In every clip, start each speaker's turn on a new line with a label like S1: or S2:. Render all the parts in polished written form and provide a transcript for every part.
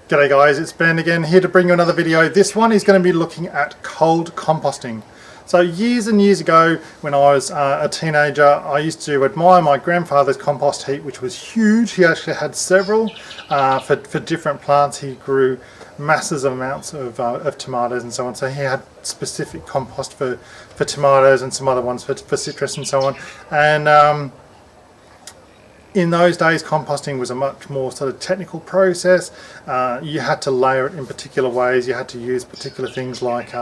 S1: G'day guys, it's Ben again, here to bring you another video. This one is going to be looking at cold composting. So years and years ago, when I was a teenager, I used to admire my grandfather's compost heap, which was huge. He actually had several for different plants. He grew masses of amounts of tomatoes and so on. So he had specific compost for tomatoes and some other ones for citrus and so on. And in those days, composting was a much more sort of technical process. You had to layer it in particular ways. You had to use particular things like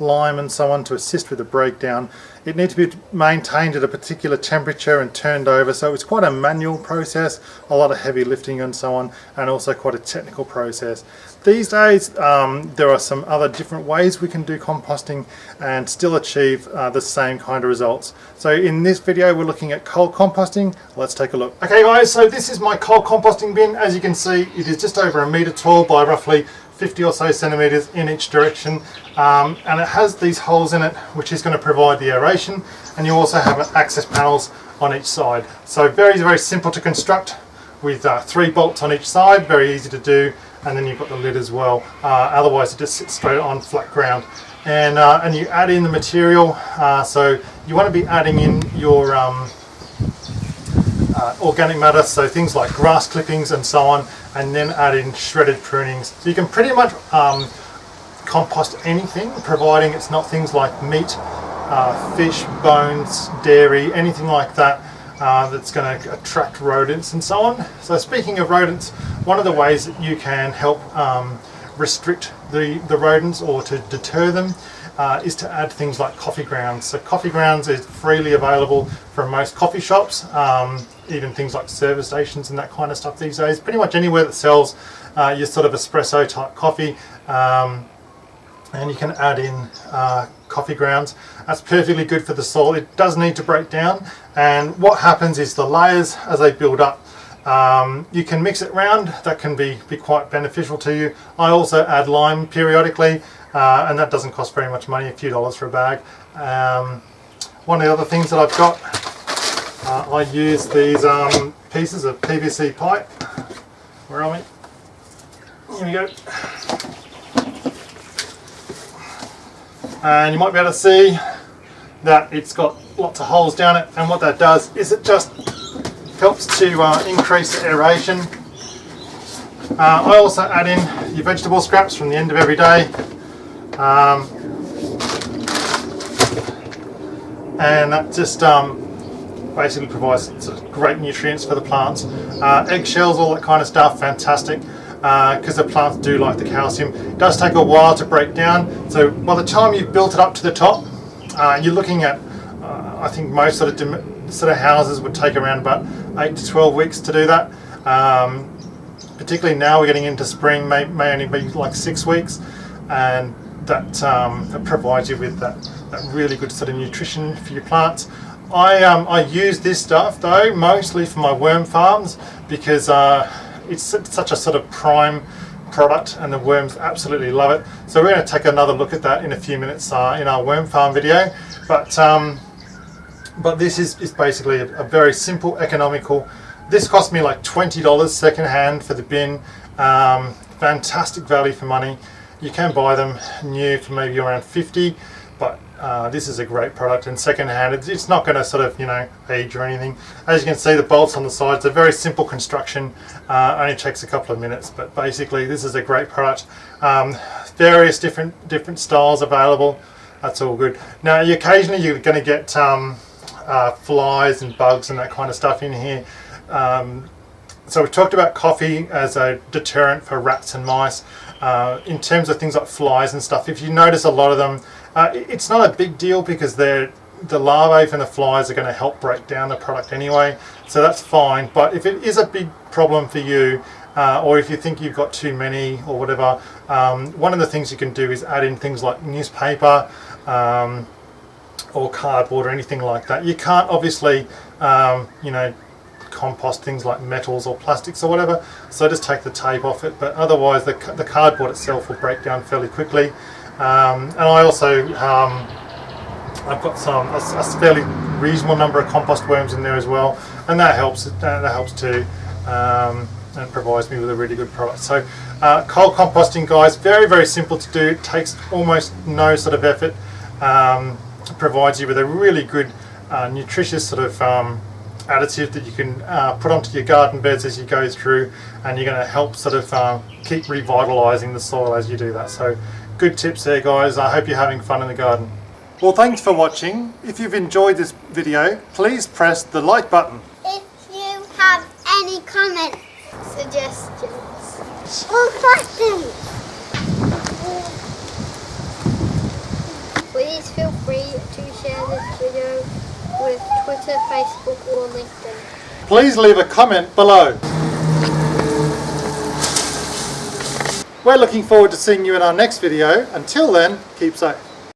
S1: lime and so on to assist with the breakdown. It needed to be maintained at a particular temperature and turned over, so it was quite a manual process, a lot of heavy lifting and so on, and also quite a technical process. These days there are some other different ways we can do composting and still achieve the same kind of results. So in this video we're looking at cold composting. Let's take a look. Okay guys, so this is my cold composting bin. As you can see, it is just over 1 meter tall by roughly 50 or so centimeters in each direction, and it has these holes in it which is going to provide the aeration, and you also have access panels on each side. So very simple to construct with 3 bolts on each side, very easy to do, and then you've got the lid as well. Otherwise it just sits straight on flat ground. And you add in the material, so you want to be adding in your organic matter, so things like grass clippings and so on, and then add in shredded prunings. So you can pretty much compost anything, providing it's not things like meat, fish, bones, dairy, anything like that that's going to attract rodents and so on. So speaking of rodents, one of the ways that you can help restrict the rodents or to deter them is to add things like coffee grounds. So coffee grounds is freely available from most coffee shops, even things like service stations and that kind of stuff these days. Pretty much anywhere that sells your sort of espresso type coffee, and you can add in coffee grounds. That's perfectly good for the soil. It does need to break down, and what happens is the layers, as they build up, you can mix it around. That can be quite beneficial to you. I also add lime periodically, and that doesn't cost very much money, a few dollars for a bag. One of the other things that I've got, I use these pieces of PVC pipe. Where are we? Here we go. And you might be able to see that it's got lots of holes down it, and what that does is it just helps to increase the aeration. I also add in your vegetable scraps from the end of every day, and that just basically provides sort of great nutrients for the plants. Eggshells, all that kind of stuff, fantastic, because the plants do like the calcium. It does take a while to break down, so by the time you've built it up to the top, you're looking at, I think most sort of houses would take around about 8 to 12 weeks to do that. Particularly now we're getting into spring, may only be like 6 weeks, and that provides you with that really good sort of nutrition for your plants. I use this stuff though mostly for my worm farms, because it's such a sort of prime product and the worms absolutely love it. So we're going to take another look at that in a few minutes in our worm farm video. But this is basically a very simple, economical. This cost me like $20 second hand for the bin. Fantastic value for money. You can buy them new for maybe around $50, but this is a great product, and second hand it's not going to sort of, you know, age or anything. As you can see, the bolts on the sides are very simple construction, only takes a couple of minutes, but basically this is a great product. Various different styles available. That's all good. Now occasionally you're going to get flies and bugs and that kind of stuff in here. So we've talked about coffee as a deterrent for rats and mice. In terms of things like flies and stuff, if you notice a lot of them, it's not a big deal, because the larvae from the flies are going to help break down the product anyway, so that's fine. But if it is a big problem for you, or if you think you've got too many or whatever, one of the things you can do is add in things like newspaper, or cardboard or anything like that. You can't obviously, you know, compost things like metals or plastics or whatever, so just take the tape off it, but otherwise the cardboard itself will break down fairly quickly. And I also I've got a fairly reasonable number of compost worms in there as well, and that helps too. and it provides me with a really good product. So cold composting, guys, very, very simple to do. It takes almost no sort of effort. It provides you with a really good nutritious sort of additive that you can put onto your garden beds as you go through, and you're going to help sort of keep revitalising the soil as you do that. So good tips there, guys. I hope you're having fun in the garden. Well, thanks for watching. If you've enjoyed this video, please press the like button.
S2: If you have any comments, suggestions, or questions, please feel free to share this video with Twitter, Facebook, or LinkedIn.
S1: Please leave a comment below. We're looking forward to seeing you in our next video. Until then, keep safe.